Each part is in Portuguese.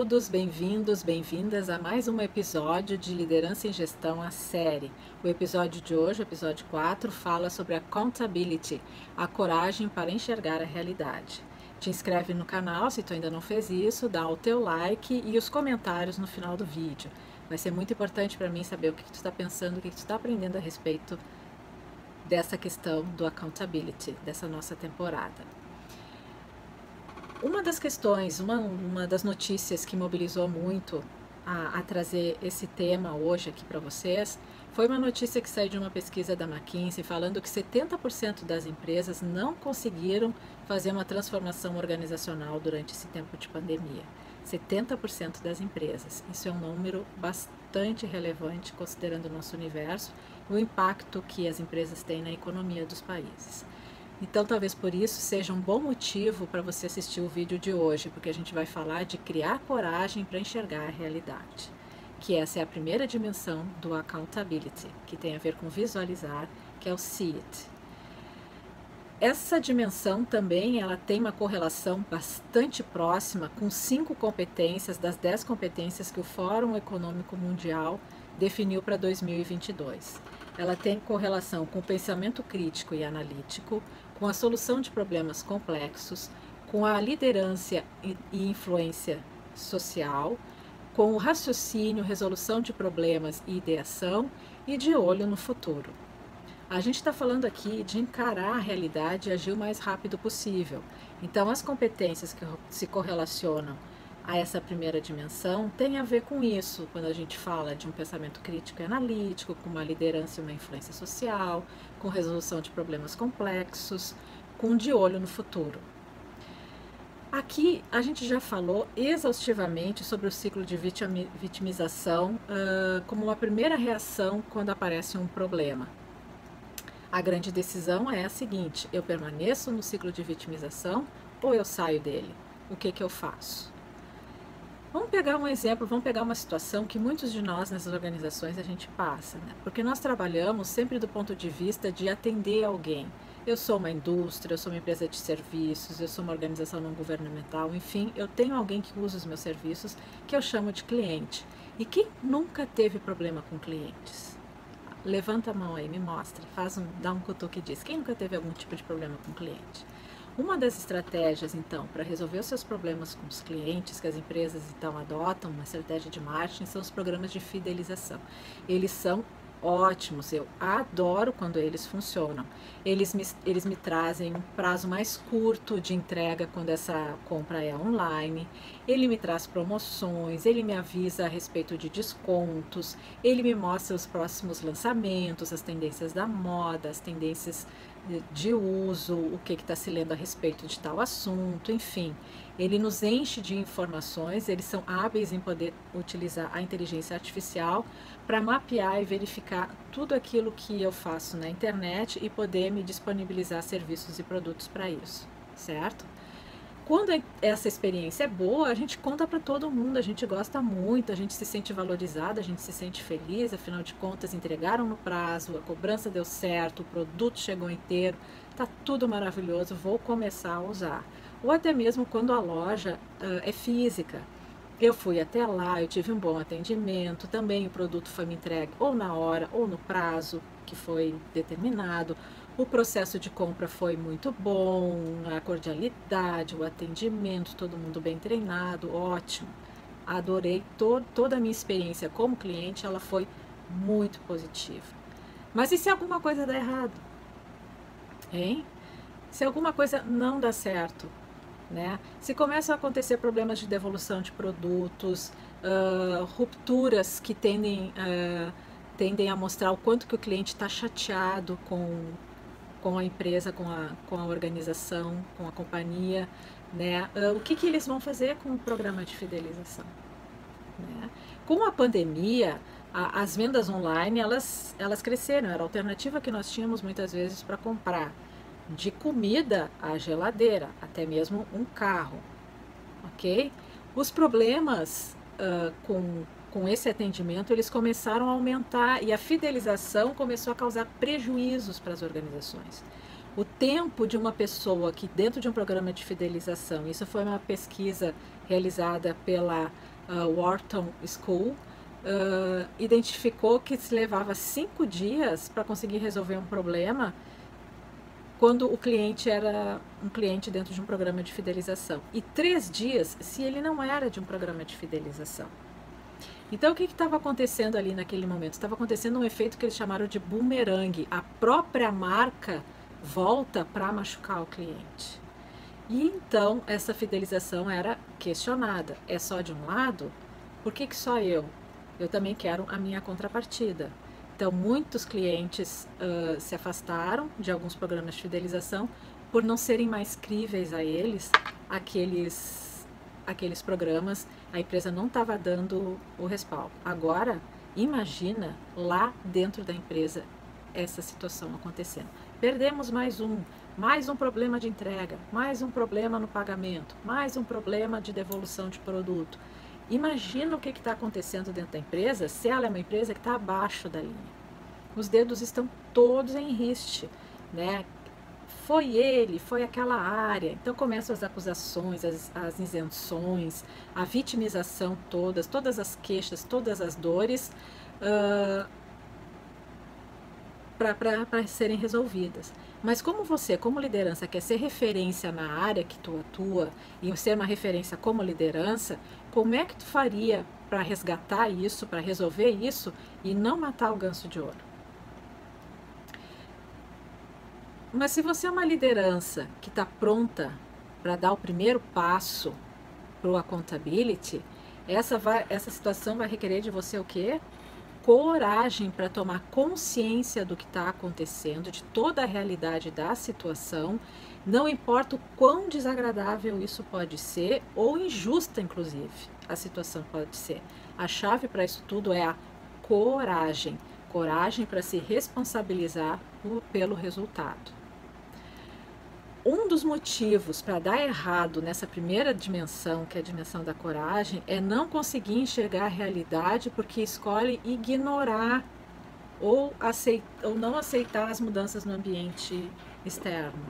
todos, bem-vindos, bem-vindas a mais um episódio de Liderança em Gestão, a série. O episódio de hoje, o episódio 4, fala sobre accountability, a coragem para enxergar a realidade. Te inscreve no canal se tu ainda não fez isso, dá o teu like e os comentários no final do vídeo. Vai ser muito importante para mim saber o que tu está pensando, o que tu está aprendendo a respeito dessa questão do accountability, dessa nossa temporada. Uma das questões, uma das notícias que mobilizou muito a trazer esse tema hoje aqui para vocês, foi uma notícia que saiu de uma pesquisa da McKinsey falando que 70% das empresas não conseguiram fazer uma transformação organizacional durante esse tempo de pandemia. 70% das empresas. Isso é um número bastante relevante considerando o nosso universo e o impacto que as empresas têm na economia dos países. Então, talvez por isso seja um bom motivo para você assistir o vídeo de hoje, porque a gente vai falar de criar coragem para enxergar a realidade, que essa é a primeira dimensão do accountability, que tem a ver com visualizar, que é o see it. Essa dimensão também ela tem uma correlação bastante próxima com 5 competências das 10 competências que o Fórum Econômico Mundial definiu para 2022. Ela tem correlação com o pensamento crítico e analítico, com a solução de problemas complexos, com a liderança e influência social, com o raciocínio, resolução de problemas e ideação e de olho no futuro. A gente está falando aqui de encarar a realidade e agir o mais rápido possível. Então, as competências que se correlacionam a essa primeira dimensão têm a ver com isso, quando a gente fala de um pensamento crítico e analítico, com uma liderança e uma influência social, com resolução de problemas complexos, com de olho no futuro. Aqui a gente já falou exaustivamente sobre o ciclo de vitimização como uma primeira reação quando aparece um problema. A grande decisão é a seguinte: eu permaneço no ciclo de vitimização ou eu saio dele? O que eu faço? Vamos pegar um exemplo, vamos pegar uma situação que muitos de nós nessas organizações a gente passa, né? Porque nós trabalhamos sempre do ponto de vista de atender alguém. Eu sou uma indústria, eu sou uma empresa de serviços, eu sou uma organização não governamental, enfim, eu tenho alguém que usa os meus serviços que eu chamo de cliente. E quem nunca teve problema com clientes? Levanta a mão aí, me mostra, dá um cutuque e diz, quem nunca teve algum tipo de problema com cliente? Uma das estratégias, então, para resolver os seus problemas com os clientes, que as empresas, então, adotam, uma estratégia de marketing, são os programas de fidelização. Eles são ótimos, eu adoro quando eles funcionam. Eles me trazem um prazo mais curto de entrega quando essa compra é online, ele me traz promoções, ele me avisa a respeito de descontos, ele me mostra os próximos lançamentos, as tendências da moda, as tendências de uso, o que está se lendo a respeito de tal assunto, enfim. Ele nos enche de informações, eles são hábeis em poder utilizar a inteligência artificial para mapear e verificar tudo aquilo que eu faço na internet e poder me disponibilizar serviços e produtos para isso, certo? Quando essa experiência é boa, a gente conta para todo mundo, a gente gosta muito, a gente se sente valorizado, a gente se sente feliz, afinal de contas entregaram no prazo, a cobrança deu certo, o produto chegou inteiro, tá tudo maravilhoso, vou começar a usar. Ou até mesmo quando a loja é física. Eu fui até lá, eu tive um bom atendimento, também o produto foi me entregue ou na hora ou no prazo que foi determinado. O processo de compra foi muito bom, a cordialidade, o atendimento, todo mundo bem treinado, ótimo. Adorei toda a minha experiência como cliente, ela foi muito positiva. Mas e se alguma coisa dá errado? Hein? Se alguma coisa não dá certo? Né? Se começam a acontecer problemas de devolução de produtos, rupturas que tendem a mostrar o quanto que o cliente está chateado com a empresa, com a organização, com a companhia, né? O que eles vão fazer com o programa de fidelização? Né? Com a pandemia, as vendas online elas cresceram, era a alternativa que nós tínhamos muitas vezes para comprar. De comida à geladeira, até mesmo um carro, ok? Os problemas com esse atendimento, eles começaram a aumentar e a fidelização começou a causar prejuízos para as organizações. O tempo de uma pessoa que dentro de um programa de fidelização, isso foi uma pesquisa realizada pela Wharton School, identificou que se levava 5 dias para conseguir resolver um problema quando o cliente era um cliente dentro de um programa de fidelização, e 3 dias se ele não era de um programa de fidelização. Então, o que estava acontecendo ali naquele momento? Estava acontecendo um efeito que eles chamaram de boomerang. A própria marca volta para machucar o cliente. E então, essa fidelização era questionada. É só de um lado? Por que só eu? Eu também quero a minha contrapartida. Então, muitos clientes se afastaram de alguns programas de fidelização por não serem mais críveis a eles, aqueles programas. A empresa não estava dando o respaldo. Agora, imagina lá dentro da empresa essa situação acontecendo. Perdemos mais um problema de entrega, mais um problema no pagamento, mais um problema de devolução de produto. Imagina o que está acontecendo dentro da empresa se ela é uma empresa que está abaixo da linha. Os dedos estão todos em riste, né? Foi ele, foi aquela área. Então começam as acusações, as isenções, a vitimização todas as queixas, todas as dores para serem resolvidas. Mas como você, como liderança, quer ser referência na área que tu atua e ser uma referência como liderança, como é que tu faria para resgatar isso, para resolver isso e não matar o ganso de ouro? Mas se você é uma liderança que está pronta para dar o primeiro passo para o accountability, essa situação vai requerer de você o quê? Coragem para tomar consciência do que está acontecendo, de toda a realidade da situação, não importa o quão desagradável isso pode ser, ou injusta, inclusive, a situação pode ser. A chave para isso tudo é a coragem. Coragem para se responsabilizar pelo resultado. Um dos motivos para dar errado nessa primeira dimensão, que é a dimensão da coragem, é não conseguir enxergar a realidade porque escolhe ignorar ou não aceitar as mudanças no ambiente externo.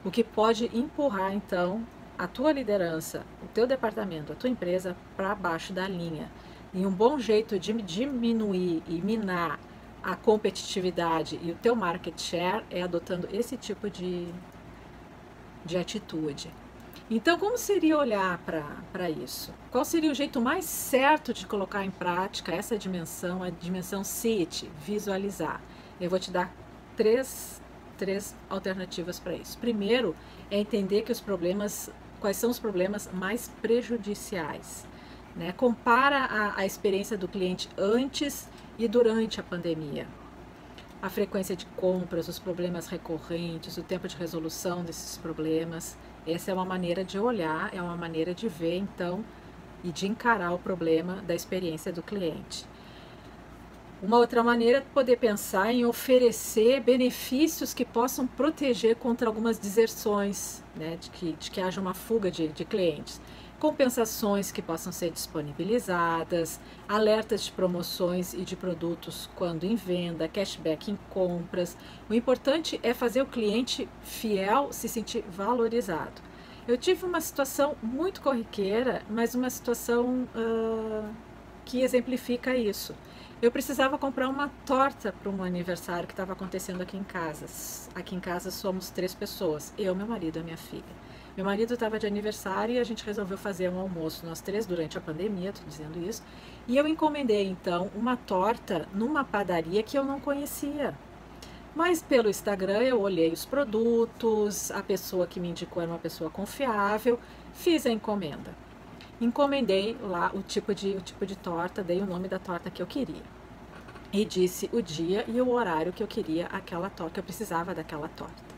O que pode empurrar, então, a tua liderança, o teu departamento, a tua empresa para baixo da linha. E um bom jeito de diminuir e minar a competitividade e o teu market share é adotando esse tipo de atitude. Então, como seria olhar para isso? Qual seria o jeito mais certo de colocar em prática essa dimensão, a dimensão SIT, visualizar? Eu vou te dar três alternativas para isso. Primeiro, é entender que quais são os problemas mais prejudiciais. Né? Compara a experiência do cliente antes e durante a pandemia. A frequência de compras, os problemas recorrentes, o tempo de resolução desses problemas. Essa é uma maneira de olhar, é uma maneira de ver, então, e de encarar o problema da experiência do cliente. Uma outra maneira é poder pensar em oferecer benefícios que possam proteger contra algumas deserções, né, de que haja uma fuga de clientes. Compensações que possam ser disponibilizadas, alertas de promoções e de produtos quando em venda, cashback em compras. O importante é fazer o cliente fiel se sentir valorizado. Eu tive uma situação muito corriqueira, mas uma situação que exemplifica isso. Eu precisava comprar uma torta para um aniversário que estava acontecendo aqui em casa. Aqui em casa somos 3 pessoas, eu, meu marido e a minha filha. Meu marido estava de aniversário e a gente resolveu fazer um almoço, nós 3, durante a pandemia, estou dizendo isso. E eu encomendei, então, uma torta numa padaria que eu não conhecia. Mas pelo Instagram eu olhei os produtos, a pessoa que me indicou era uma pessoa confiável, fiz a encomenda. Encomendei lá o tipo de torta, dei o nome da torta que eu queria. E disse o dia e o horário que eu queria aquela torta, que eu precisava daquela torta.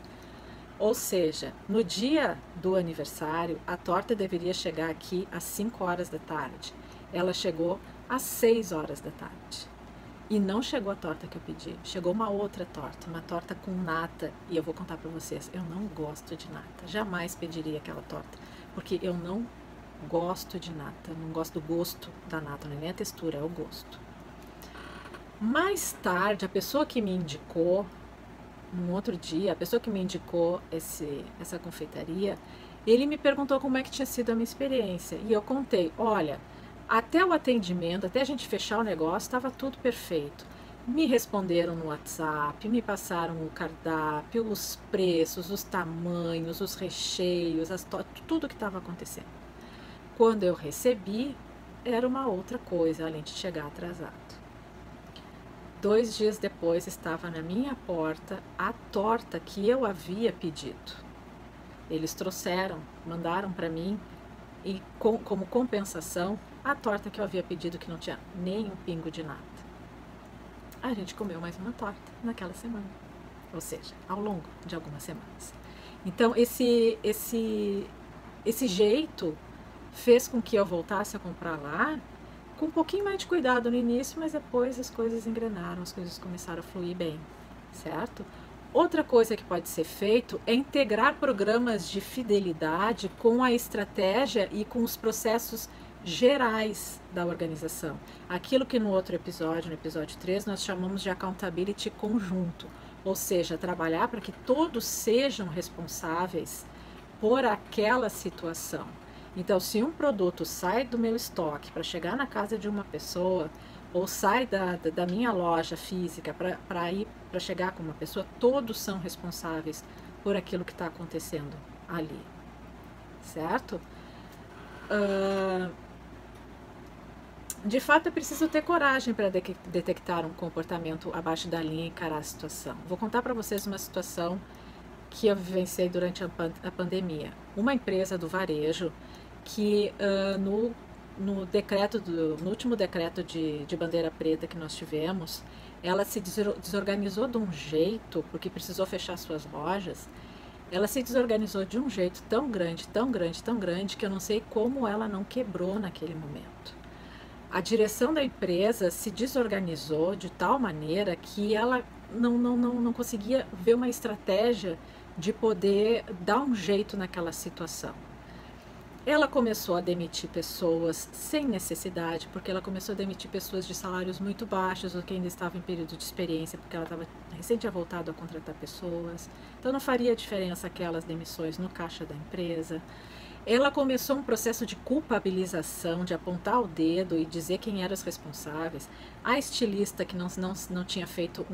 Ou seja, no dia do aniversário, a torta deveria chegar aqui às 5 horas da tarde. Ela chegou às 6 horas da tarde. E não chegou a torta que eu pedi. Chegou uma outra torta, uma torta com nata. E eu vou contar para vocês, eu não gosto de nata. Jamais pediria aquela torta, porque eu não gosto de nata. Não gosto do gosto da nata, não é nem a textura, é o gosto. Mais tarde, a pessoa que me indicou, num outro dia, a pessoa que me indicou essa confeitaria, ele me perguntou como é que tinha sido a minha experiência. E eu contei, olha, Até o atendimento, até a gente fechar o negócio, estava tudo perfeito. Me responderam no WhatsApp, me passaram o cardápio, os preços, os tamanhos, os recheios, tudo que estava acontecendo. Quando eu recebi, era uma outra coisa, além de chegar atrasado. 2 dias depois estava na minha porta a torta que eu havia pedido. Eles trouxeram, mandaram para mim e como compensação a torta que eu havia pedido, que não tinha nem um pingo de nada. A gente comeu mais uma torta naquela semana, ou seja, ao longo de algumas semanas. Então esse jeito fez com que eu voltasse a comprar lá com um pouquinho mais de cuidado no início, mas depois as coisas engrenaram, as coisas começaram a fluir bem, certo? Outra coisa que pode ser feito é integrar programas de fidelidade com a estratégia e com os processos gerais da organização. Aquilo que no outro episódio, no episódio 3, nós chamamos de accountability conjunto, ou seja, trabalhar para que todos sejam responsáveis por aquela situação. Então, se um produto sai do meu estoque para chegar na casa de uma pessoa, ou sai da minha loja física para chegar com uma pessoa, todos são responsáveis por aquilo que está acontecendo ali, certo? De fato, é preciso ter coragem para detectar um comportamento abaixo da linha e encarar a situação. Vou contar para vocês uma situação que eu vivenciei durante a pandemia. Uma empresa do varejo que no último decreto de bandeira preta que nós tivemos, ela se desorganizou de um jeito, porque precisou fechar suas lojas. Ela se desorganizou de um jeito tão grande, tão grande, tão grande, que eu não sei como ela não quebrou naquele momento. A direção da empresa se desorganizou de tal maneira que ela não conseguia ver uma estratégia de poder dar um jeito naquela situação. Ela começou a demitir pessoas sem necessidade, porque ela começou a demitir pessoas de salários muito baixos, ou que ainda estavam em período de experiência, porque ela recém tinha voltado a contratar pessoas. Então não faria diferença aquelas demissões no caixa da empresa. Ela começou um processo de culpabilização, de apontar o dedo e dizer quem eram os responsáveis. A estilista que não tinha feito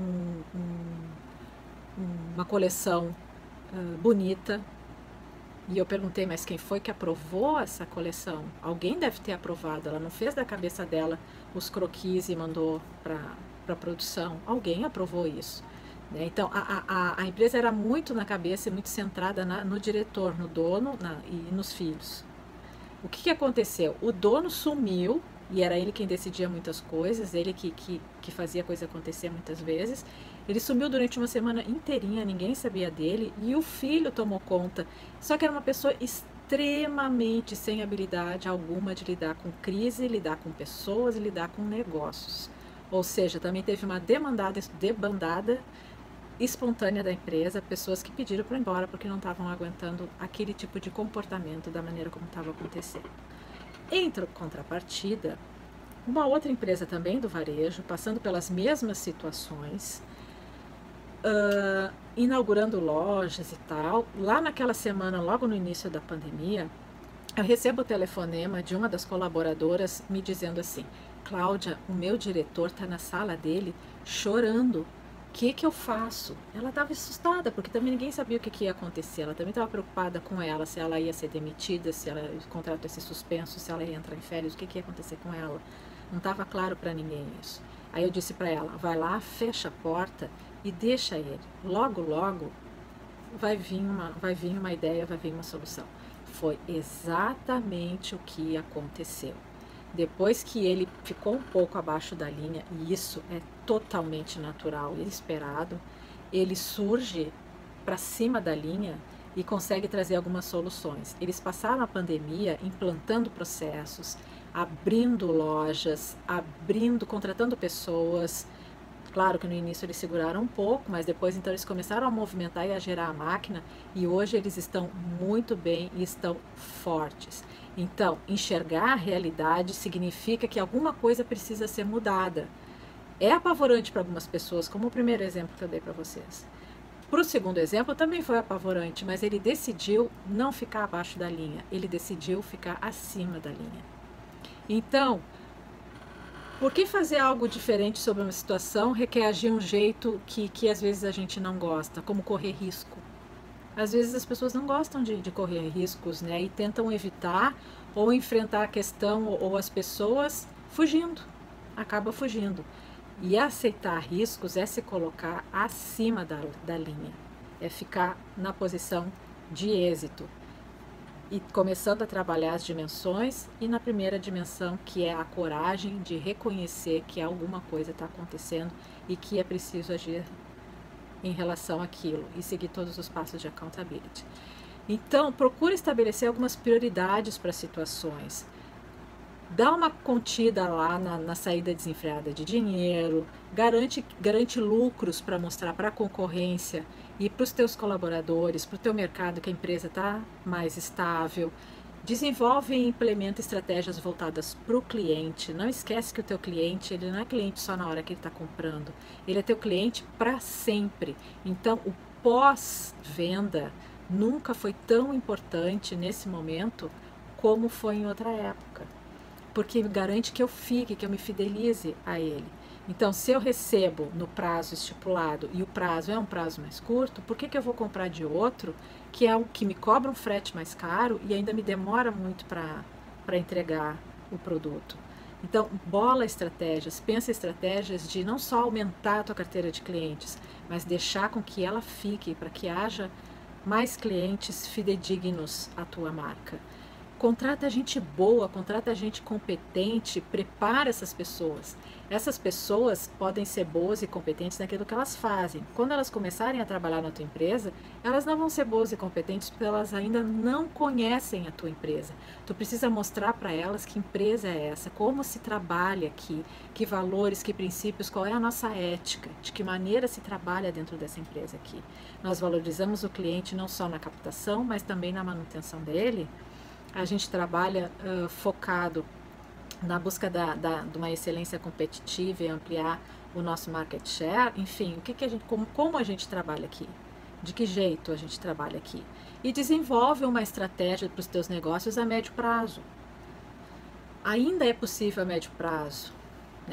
uma coleção bonita. E eu perguntei, mas quem foi que aprovou essa coleção? Alguém deve ter aprovado. Ela não fez da cabeça dela os croquis e mandou para a produção. Alguém aprovou isso. Né? Então, a empresa era muito na cabeça e muito centrada no diretor, no dono e nos filhos. O que aconteceu? O dono sumiu, e era ele quem decidia muitas coisas, ele que fazia a coisa acontecer muitas vezes. Ele sumiu durante uma semana inteirinha, ninguém sabia dele, e o filho tomou conta. Só que era uma pessoa extremamente sem habilidade alguma de lidar com crise, lidar com pessoas e lidar com negócios. Ou seja, também teve uma debandada espontânea da empresa, pessoas que pediram para ir embora porque não estavam aguentando aquele tipo de comportamento da maneira como estava acontecendo. Em contrapartida, uma outra empresa também do varejo, passando pelas mesmas situações, inaugurando lojas e tal. Lá naquela semana, logo no início da pandemia, eu recebo o telefonema de uma das colaboradoras me dizendo assim: Cláudia, o meu diretor está na sala dele chorando. O que eu faço? Ela estava assustada, porque também ninguém sabia o que ia acontecer. Ela também estava preocupada com ela, se ela ia ser demitida, se o contrato ia ser suspenso, se ela ia entrar em férias, o que ia acontecer com ela. Não estava claro para ninguém isso. Aí eu disse para ela: vai lá, fecha a porta e deixa ele. Logo, logo vai vir uma ideia, vai vir uma solução. Foi exatamente o que aconteceu. Depois que ele ficou um pouco abaixo da linha, e isso é totalmente natural e esperado, ele surge para cima da linha e consegue trazer algumas soluções. Eles passaram a pandemia implantando processos, abrindo lojas, contratando pessoas. Claro que no início eles seguraram um pouco, mas depois então eles começaram a movimentar e a gerar a máquina, e hoje eles estão muito bem e estão fortes. Então, enxergar a realidade significa que alguma coisa precisa ser mudada. É apavorante para algumas pessoas, como o primeiro exemplo que eu dei para vocês. Para o segundo exemplo também foi apavorante, mas ele decidiu não ficar abaixo da linha, ele decidiu ficar acima da linha. Então, por que fazer algo diferente sobre uma situação requer agir um jeito que às vezes a gente não gosta, como correr risco? Às vezes as pessoas não gostam de correr riscos, né? E tentam evitar ou enfrentar a questão ou as pessoas fugindo, acaba fugindo. E aceitar riscos é se colocar acima da linha, é ficar na posição de êxito. E começando a trabalhar as dimensões, e na primeira dimensão, que é a coragem de reconhecer que alguma coisa está acontecendo e que é preciso agir em relação àquilo e seguir todos os passos de accountability. Então, procure estabelecer algumas prioridades para situações. Dá uma contida lá na saída desenfreada de dinheiro, garante lucros para mostrar para a concorrência e para os teus colaboradores, para o teu mercado, que a empresa está mais estável. Desenvolve e implementa estratégias voltadas para o cliente. Não esquece que o teu cliente, ele não é cliente só na hora que ele está comprando. Ele é teu cliente para sempre. Então, o pós-venda nunca foi tão importante nesse momento como foi em outra época. Porque garante que eu fique, que eu me fidelize a ele. Então, se eu recebo no prazo estipulado e o prazo é um prazo mais curto, por que eu vou comprar de outro, que é o que me cobra um frete mais caro e ainda me demora muito para entregar o produto? Então, bola estratégias, pensa estratégias de não só aumentar a tua carteira de clientes, mas deixar com que ela fique, para que haja mais clientes fidedignos à tua marca. Contrata gente boa, contrata gente competente, prepara essas pessoas. Essas pessoas podem ser boas e competentes naquilo que elas fazem. Quando elas começarem a trabalhar na tua empresa, elas não vão ser boas e competentes porque elas ainda não conhecem a tua empresa. Tu precisa mostrar para elas que empresa é essa, como se trabalha aqui, que valores, que princípios, qual é a nossa ética, de que maneira se trabalha dentro dessa empresa aqui. Nós valorizamos o cliente não só na captação, mas também na manutenção dele. A gente trabalha focado na busca de uma excelência competitiva e ampliar o nosso market share. Enfim, como a gente trabalha aqui? De que jeito a gente trabalha aqui? E desenvolve uma estratégia para os teus negócios a médio prazo. Ainda é possível a médio prazo.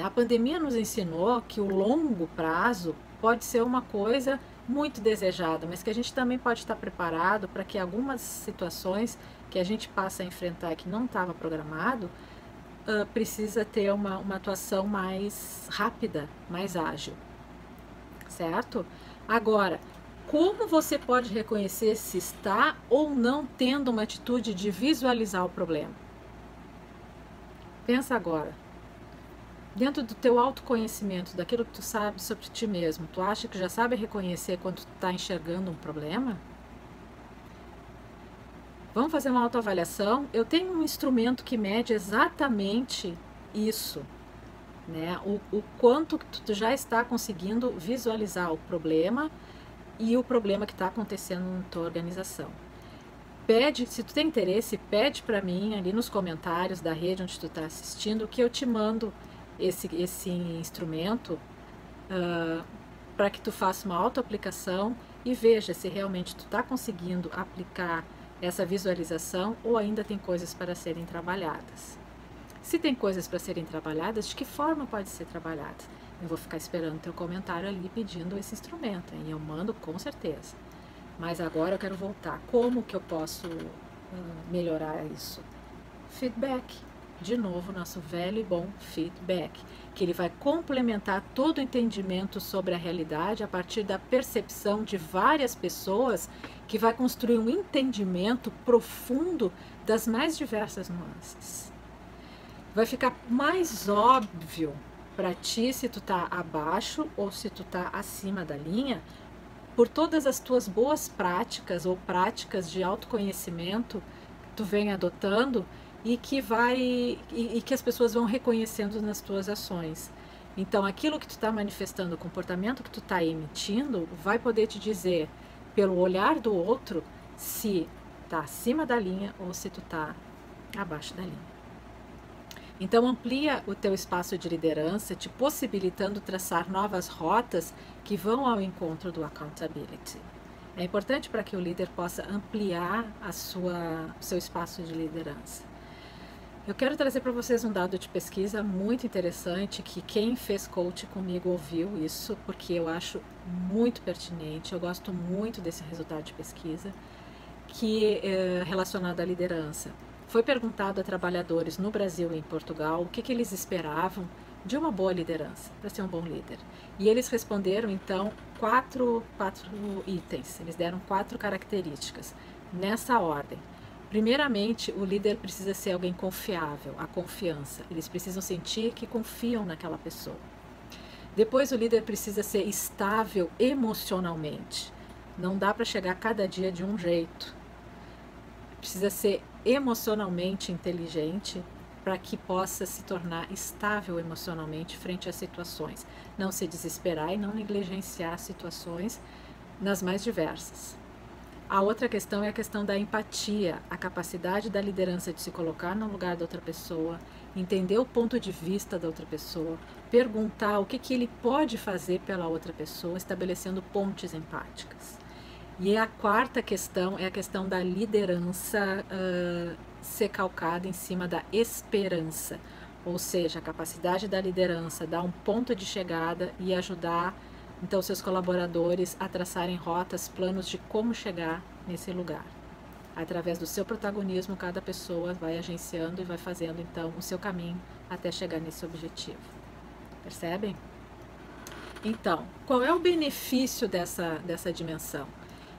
A pandemia nos ensinou que o longo prazo pode ser uma coisa muito desejada, mas que a gente também pode estar preparado para que algumas situações que a gente passa a enfrentar que não estava programado, precisa ter uma atuação mais rápida, mais ágil, certo? Agora, como você pode reconhecer se está ou não tendo uma atitude de visualizar o problema? Pensa agora. Dentro do teu autoconhecimento, daquilo que tu sabe sobre ti mesmo, tu acha que já sabe reconhecer quando tu está enxergando um problema? Vamos fazer uma autoavaliação. Eu tenho um instrumento que mede exatamente isso, né? O quanto que tu já está conseguindo visualizar o problema e o problema que está acontecendo na tua organização. Pede, se tu tem interesse, pede para mim ali nos comentários da rede onde tu está assistindo, que eu te mando esse instrumento para que tu faça uma autoaplicação e veja se realmente tu está conseguindo aplicar essa visualização ou ainda tem coisas para serem trabalhadas. Se tem coisas para serem trabalhadas, de que forma pode ser trabalhada? Eu vou ficar esperando teu comentário ali pedindo esse instrumento, e eu mando com certeza. Mas agora eu quero voltar. Como que eu posso melhorar isso? Feedback. De novo, nosso velho e bom feedback, que ele vai complementar todo o entendimento sobre a realidade a partir da percepção de várias pessoas, que vai construir um entendimento profundo das mais diversas nuances. Vai ficar mais óbvio para ti se tu tá abaixo ou se tu tá acima da linha, por todas as tuas boas práticas ou práticas de autoconhecimento que tu vem adotando e que as pessoas vão reconhecendo nas tuas ações. Então, aquilo que tu está manifestando, o comportamento que tu está emitindo, vai poder te dizer, pelo olhar do outro, se está acima da linha ou se tu está abaixo da linha. Então, amplia o teu espaço de liderança, te possibilitando traçar novas rotas que vão ao encontro do accountability. É importante para que o líder possa ampliar o seu espaço de liderança. Eu quero trazer para vocês um dado de pesquisa muito interessante, que quem fez coach comigo ouviu isso, porque eu acho muito pertinente, eu gosto muito desse resultado de pesquisa, que é relacionado à liderança. Foi perguntado a trabalhadores no Brasil e em Portugal o que eles esperavam de uma boa liderança, para ser um bom líder. E eles responderam, então, quatro itens, eles deram 4 características, nessa ordem. Primeiramente, o líder precisa ser alguém confiável, a confiança. Eles precisam sentir que confiam naquela pessoa. Depois, o líder precisa ser estável emocionalmente. Não dá para chegar cada dia de um jeito. Precisa ser emocionalmente inteligente para que possa se tornar estável emocionalmente frente às situações. Não se desesperar e não negligenciar situações nas mais diversas. A outra questão é a questão da empatia, a capacidade da liderança de se colocar no lugar da outra pessoa, entender o ponto de vista da outra pessoa, perguntar o que ele pode fazer pela outra pessoa, estabelecendo pontes empáticas. E a quarta questão é a questão da liderança ser calcada em cima da esperança, ou seja, a capacidade da liderança dar um ponto de chegada e ajudar então seus colaboradores a traçarem rotas, planos de como chegar nesse lugar. Através do seu protagonismo, cada pessoa vai agenciando e vai fazendo então o seu caminho até chegar nesse objetivo. Percebem? Então, qual é o benefício dessa dimensão?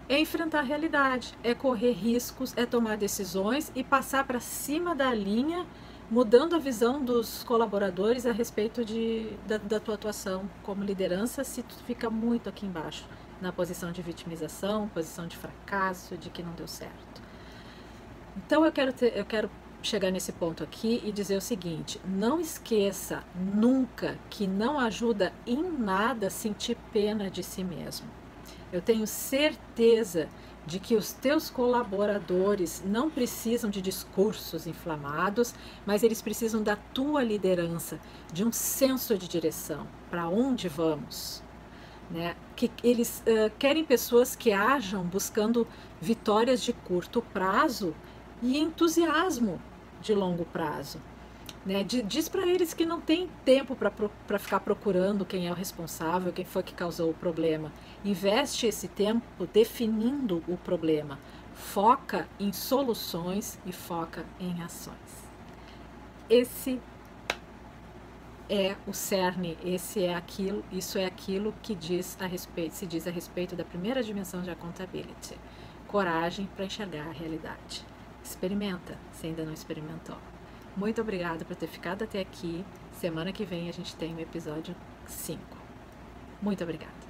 É enfrentar a realidade, é correr riscos, é tomar decisões e passar para cima da linha, mudando a visão dos colaboradores a respeito da tua atuação como liderança, se tu fica muito aqui embaixo, na posição de vitimização, posição de fracasso, de que não deu certo. Então eu quero chegar nesse ponto aqui e dizer o seguinte: não esqueça nunca que não ajuda em nada sentir pena de si mesmo. Eu tenho certeza de que os teus colaboradores não precisam de discursos inflamados, mas eles precisam da tua liderança, de um senso de direção, para onde vamos. Né? Que eles querem pessoas que ajam buscando vitórias de curto prazo e entusiasmo de longo prazo. Né? Diz para eles que não tem tempo para ficar procurando quem é o responsável, quem foi que causou o problema. Investe esse tempo definindo o problema. Foca em soluções e foca em ações. Esse é o cerne, isso é aquilo que se diz a respeito da primeira dimensão de accountability. Coragem para enxergar a realidade. Experimenta, se ainda não experimentou. Muito obrigada por ter ficado até aqui. Semana que vem a gente tem o episódio 5. Muito obrigada.